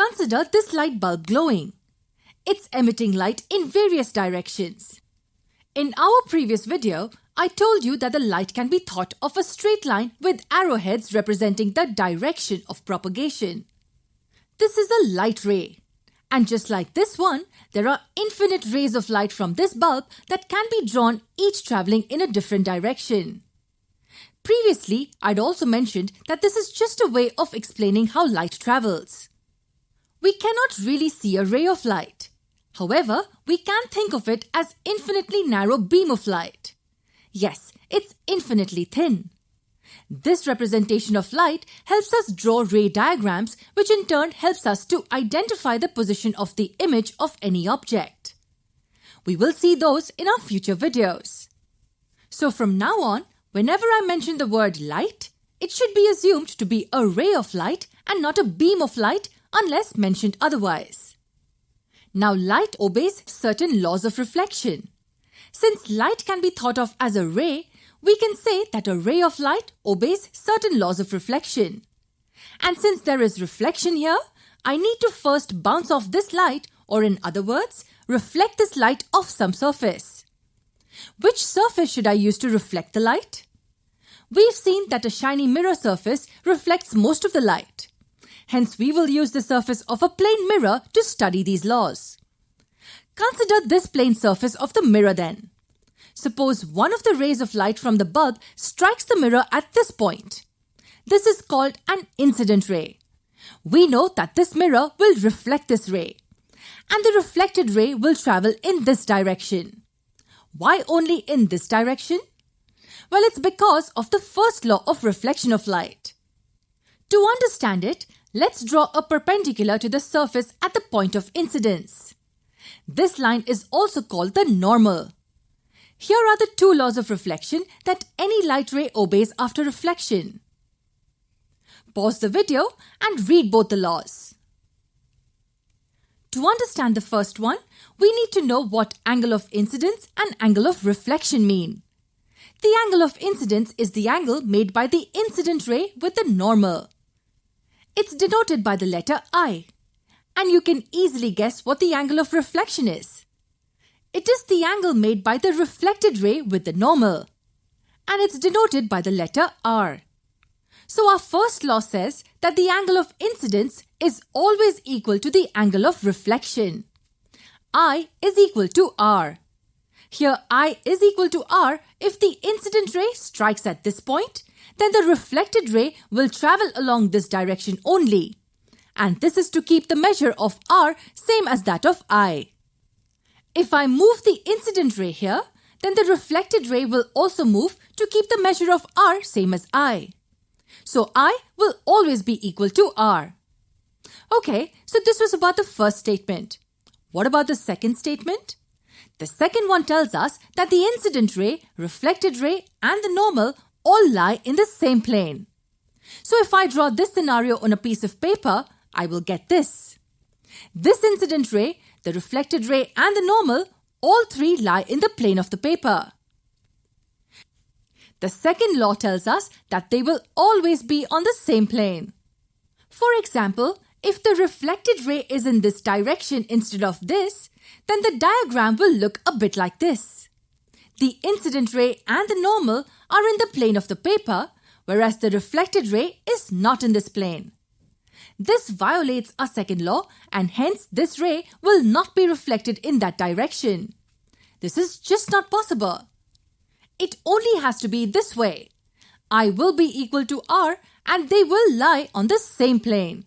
Consider this light bulb glowing. It's emitting light in various directions. In our previous video, I told you that the light can be thought of a straight line with arrowheads representing the direction of propagation. This is a light ray. And just like this one, there are infinite rays of light from this bulb that can be drawn, each traveling in a different direction. Previously, I'd also mentioned that this is just a way of explaining how light travels. We cannot really see a ray of light. However, we can think of it as infinitely narrow beam of light. Yes, it's infinitely thin. This representation of light helps us draw ray diagrams, which in turn helps us to identify the position of the image of any object. We will see those in our future videos. So from now on, whenever I mention the word light, it should be assumed to be a ray of light and not a beam of light unless mentioned otherwise. Now light obeys certain laws of reflection. Since light can be thought of as a ray, we can say that a ray of light obeys certain laws of reflection. And since there is reflection here, I need to first bounce off this light, or in other words, reflect this light off some surface. Which surface should I use to reflect the light? We've seen that a shiny mirror surface reflects most of the light. Hence, we will use the surface of a plane mirror to study these laws. Consider this plane surface of the mirror then. Suppose one of the rays of light from the bulb strikes the mirror at this point. This is called an incident ray. We know that this mirror will reflect this ray, and the reflected ray will travel in this direction. Why only in this direction? Well, it's because of the first law of reflection of light. To understand it, let's draw a perpendicular to the surface at the point of incidence. This line is also called the normal. Here are the two laws of reflection that any light ray obeys after reflection. Pause the video and read both the laws. To understand the first one, we need to know what angle of incidence and angle of reflection mean. The angle of incidence is the angle made by the incident ray with the normal. It's denoted by the letter I. And you can easily guess what the angle of reflection is. It is the angle made by the reflected ray with the normal, and it's denoted by the letter R. So our first law says that the angle of incidence is always equal to the angle of reflection. I is equal to R. Here I is equal to R if the incident ray strikes at this point, then the reflected ray will travel along this direction only. And this is to keep the measure of R same as that of I. If I move the incident ray here, then the reflected ray will also move to keep the measure of R same as I. So I will always be equal to R. Okay, so this was about the first statement. What about the second statement? The second one tells us that the incident ray, reflected ray and the normal all lie in the same plane. So if I draw this scenario on a piece of paper, I will get this. This incident ray, the reflected ray and the normal, all three lie in the plane of the paper. The second law tells us that they will always be on the same plane. For example, if the reflected ray is in this direction instead of this, then the diagram will look a bit like this. The incident ray and the normal are in the plane of the paper, whereas the reflected ray is not in this plane. This violates our second law, and hence this ray will not be reflected in that direction. This is just not possible. It only has to be this way. I will be equal to R and they will lie on the same plane.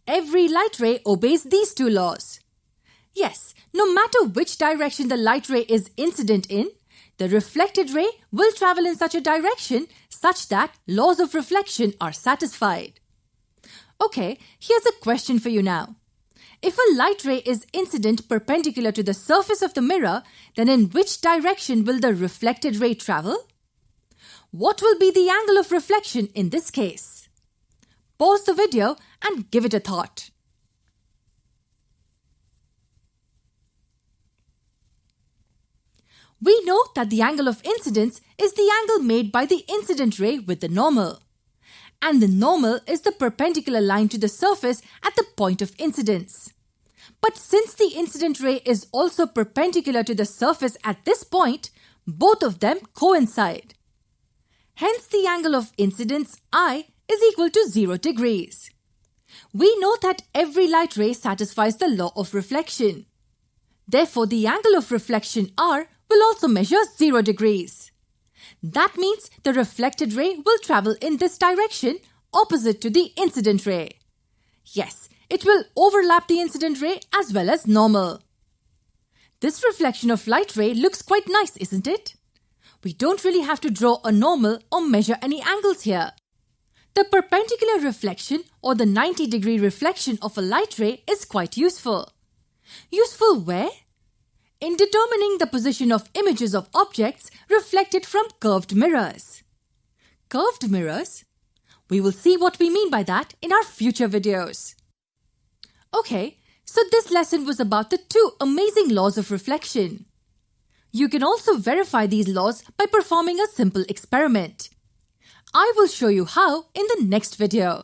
Every light ray obeys these two laws. Yes, no matter which direction the light ray is incident in, the reflected ray will travel in such a direction such that laws of reflection are satisfied. Okay, here's a question for you now. If a light ray is incident perpendicular to the surface of the mirror, then in which direction will the reflected ray travel? What will be the angle of reflection in this case? Pause the video and give it a thought. We know that the angle of incidence is the angle made by the incident ray with the normal. and the normal is the perpendicular line to the surface at the point of incidence. But since the incident ray is also perpendicular to the surface at this point, both of them coincide. Hence, the angle of incidence I is equal to 0 degrees. We know that every light ray satisfies the law of reflection. Therefore, the angle of reflection R will also measure 0 degrees. That means the reflected ray will travel in this direction, opposite to the incident ray. Yes, it will overlap the incident ray as well as normal. This reflection of light ray looks quite nice, isn't it? We don't really have to draw a normal or measure any angles here. The perpendicular reflection or the 90-degree reflection of a light ray is quite useful. Useful where? In determining the position of images of objects reflected from curved mirrors. Curved mirrors? We will see what we mean by that in our future videos. Okay, so this lesson was about the 2 amazing laws of reflection. You can also verify these laws by performing a simple experiment. I will show you how in the next video.